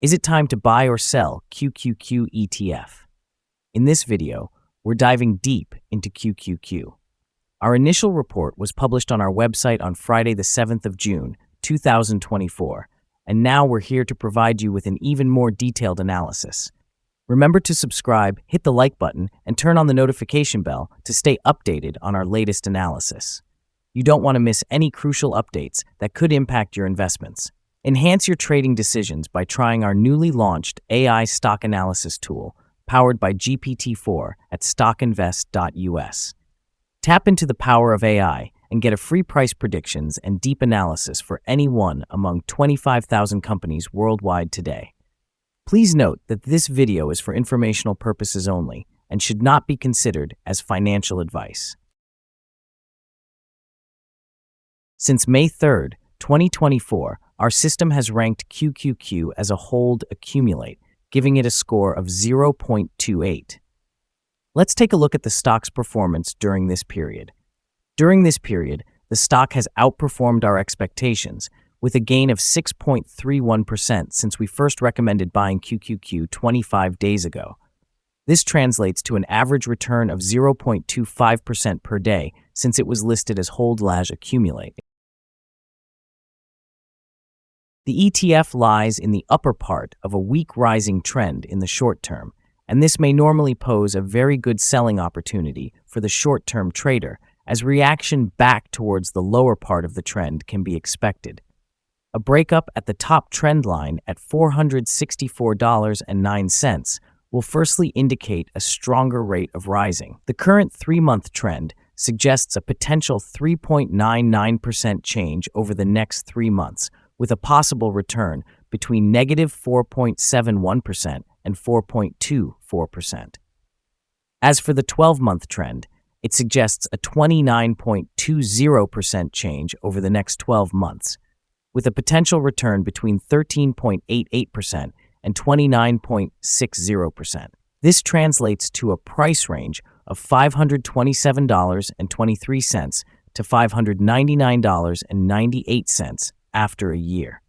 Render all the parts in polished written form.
Is it time to buy or sell QQQ ETF? In this video, we're diving deep into QQQ. Our initial report was published on our website on Friday the 7th of June, 2024, and now we're here to provide you with an even more detailed analysis. Remember to subscribe, hit the like button, and turn on the notification bell to stay updated on our latest analysis. You don't want to miss any crucial updates that could impact your investments. Enhance your trading decisions by trying our newly launched AI stock analysis tool, powered by GPT-4 at StockInvest.us. Tap into the power of AI and get a free price predictions and deep analysis for any one among 25,000 companies worldwide today. Please note that this video is for informational purposes only and should not be considered as financial advice. Since May 3rd, 2024, our system has ranked QQQ as a hold accumulate, giving it a score of 0.28. Let's take a look at the stock's performance during this period. During this period, the stock has outperformed our expectations, with a gain of 6.31% since we first recommended buying QQQ 25 days ago. This translates to an average return of 0.25% per day since it was listed as hold/accumulate. The ETF lies in the upper part of a weak rising trend in the short term, and this may normally pose a very good selling opportunity for the short-term trader, as reaction back towards the lower part of the trend can be expected. A breakup at the top trend line at $464.09 will firstly indicate a stronger rate of rising. The current 3-month trend suggests a potential 3.99% change over the next 3 months, with a possible return between negative 4.71% and 4.24%. As for the 12-month trend, it suggests a 29.20% change over the next 12 months, with a potential return between 13.88% and 29.60%. This translates to a price range of $527.23 to $599.98 after a year.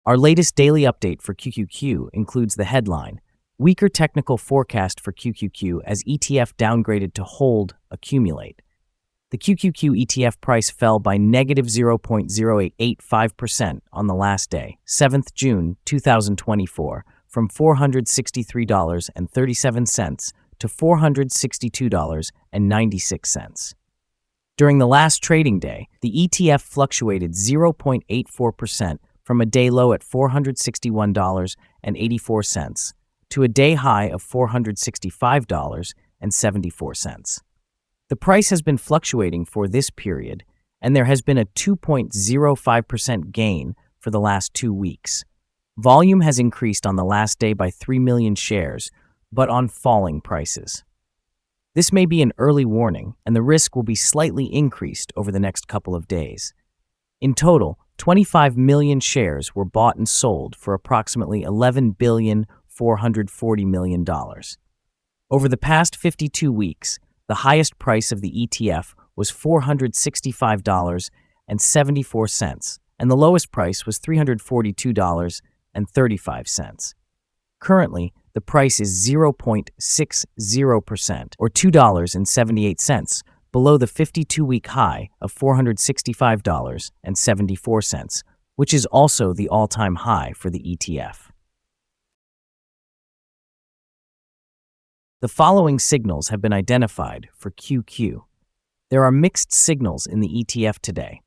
Our latest daily update for QQQ includes the headline, Weaker Technical Forecast for QQQ as ETF Downgraded to Hold Accumulate. The QQQ ETF price fell by negative 0.0885% on the last day, 7th June 2024, from $463.37 to $462.96. During the last trading day, the ETF fluctuated 0.84% from a day low at $461.84 to a day high of $465.74. The price has been fluctuating for this period, and there has been a 2.05% gain for the last 2 weeks. Volume has increased on the last day by 3 million shares, but on falling prices. This may be an early warning, and the risk will be slightly increased over the next couple of days. In total, 25 million shares were bought and sold for approximately $11.44 billion. Over the past 52 weeks, the highest price of the ETF was $465.74, and the lowest price was $342.35. Currently, the price is 0.60%, or $2.78, below the 52-week high of $465.74, which is also the all-time high for the ETF. The following signals have been identified for QQ. There are mixed signals in the ETF today.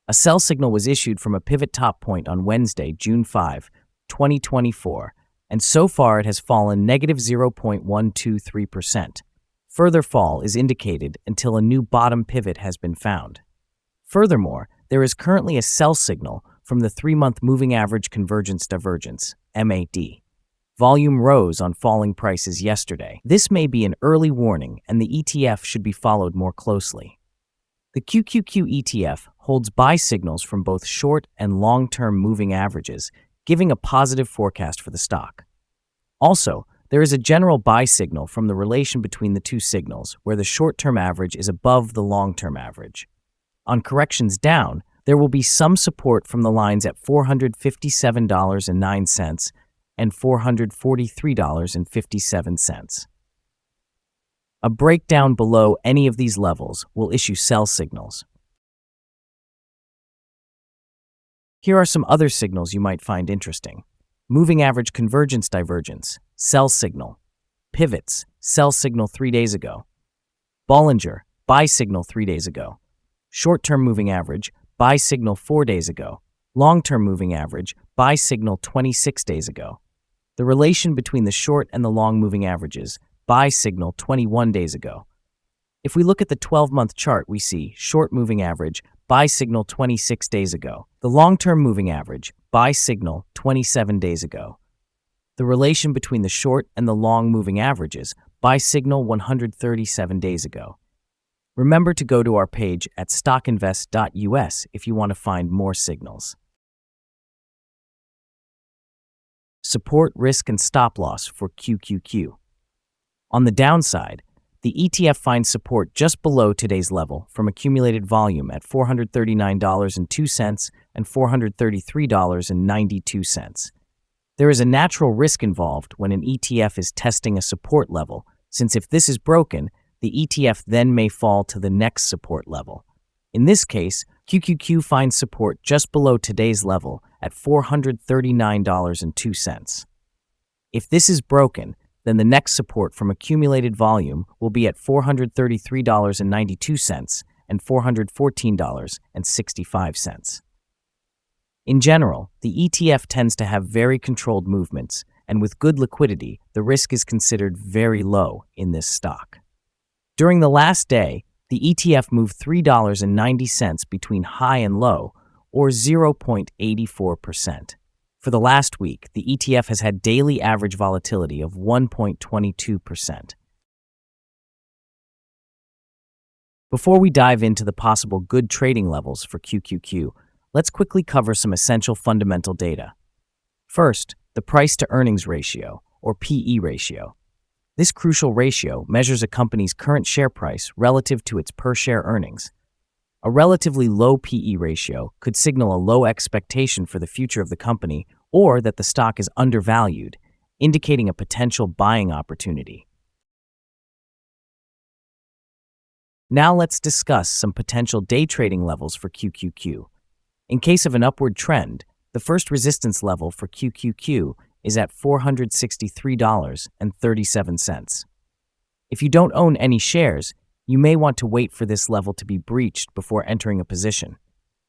A sell signal was issued from a pivot top point on Wednesday, June 5, 2024, and so far it has fallen negative 0.123%. Further fall is indicated until a new bottom pivot has been found. Furthermore, there is currently a sell signal from the 3-month moving average convergence divergence, MAD. Volume rose on falling prices yesterday. This may be an early warning, and the ETF should be followed more closely. The QQQ ETF holds buy signals from both short and long-term moving averages, giving a positive forecast for the stock. Also, there is a general buy signal from the relation between the two signals, where the short-term average is above the long-term average. On corrections down, there will be some support from the lines at $457.09 and $443.57. A breakdown below any of these levels will issue sell signals. Here are some other signals you might find interesting. Moving average convergence divergence, sell signal. Pivots, sell signal 3 days ago. Bollinger, buy signal 3 days ago. Short-term moving average, buy signal 4 days ago. Long-term moving average, buy signal 26 days ago. The relation between the short and the long moving averages, buy signal 21 days ago. If we look at the 12-month chart, we see short moving average, buy signal 26 days ago. The long-term moving average, buy signal 27 days ago. The relation between the short and the long moving averages, buy signal 137 days ago. Remember to go to our page at StockInvest.us if you want to find more signals. Support, risk, and stop loss for QQQ. On the downside, the ETF finds support just below today's level from accumulated volume at $439.02 and $433.92. There is a natural risk involved when an ETF is testing a support level, since if this is broken, the ETF then may fall to the next support level. In this case, QQQ finds support just below today's level at $439.02. If this is broken, then the next support from accumulated volume will be at $433.92 and $414.65. In general, the ETF tends to have very controlled movements, and with good liquidity, the risk is considered very low in this stock. During the last day, the ETF moved $3.90 between high and low, or 0.84%. For the last week, the ETF has had daily average volatility of 1.22%. Before we dive into the possible good trading levels for QQQ, let's quickly cover some essential fundamental data. First, the price-to-earnings ratio, or PE ratio. This crucial ratio measures a company's current share price relative to its per-share earnings. A relatively low PE ratio could signal a low expectation for the future of the company or that the stock is undervalued, indicating a potential buying opportunity. Now let's discuss some potential day trading levels for QQQ. In case of an upward trend, the first resistance level for QQQ is at $463.37. If you don't own any shares, you may want to wait for this level to be breached before entering a position.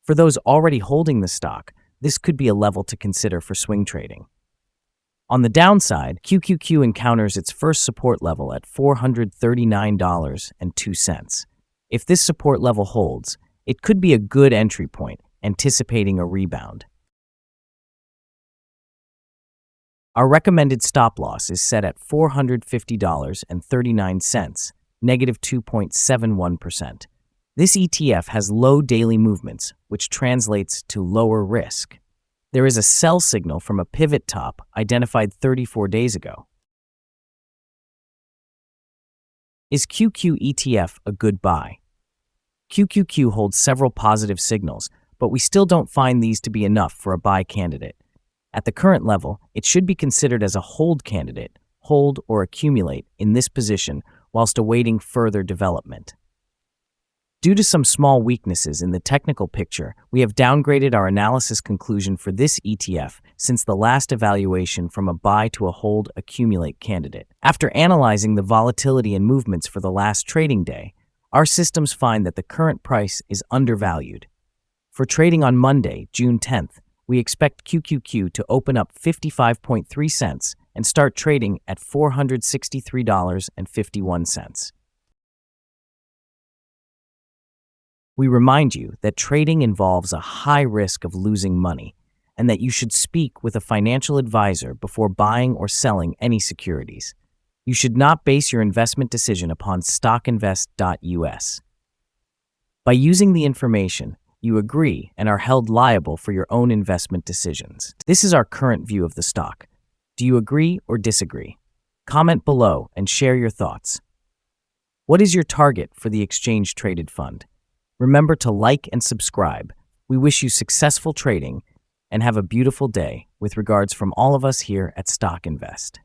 For those already holding the stock, this could be a level to consider for swing trading. On the downside, QQQ encounters its first support level at $439.02. If this support level holds, it could be a good entry point, anticipating a rebound. Our recommended stop loss is set at $450.39, negative 2.71%. This ETF has low daily movements, which translates to lower risk. There is a sell signal from a pivot top identified 34 days ago. Is QQ ETF a good buy? QQQ holds several positive signals, but we still don't find these to be enough for a buy candidate. At the current level, it should be considered as a hold candidate, hold or accumulate in this position whilst awaiting further development. Due to some small weaknesses in the technical picture, we have downgraded our analysis conclusion for this ETF since the last evaluation from a buy to a hold accumulate candidate. After analyzing the volatility and movements for the last trading day, our systems find that the current price is undervalued. For trading on Monday, June 10th, we expect QQQ to open up 55.3 cents and start trading at $463.51. We remind you that trading involves a high risk of losing money and that you should speak with a financial advisor before buying or selling any securities. You should not base your investment decision upon StockInvest.us. By using the information, you agree and are held liable for your own investment decisions. This is our current view of the stock. Do you agree or disagree? Comment below and share your thoughts. What is your target for the exchange-traded fund? Remember to like and subscribe. We wish you successful trading and have a beautiful day with regards from all of us here at Stock Invest.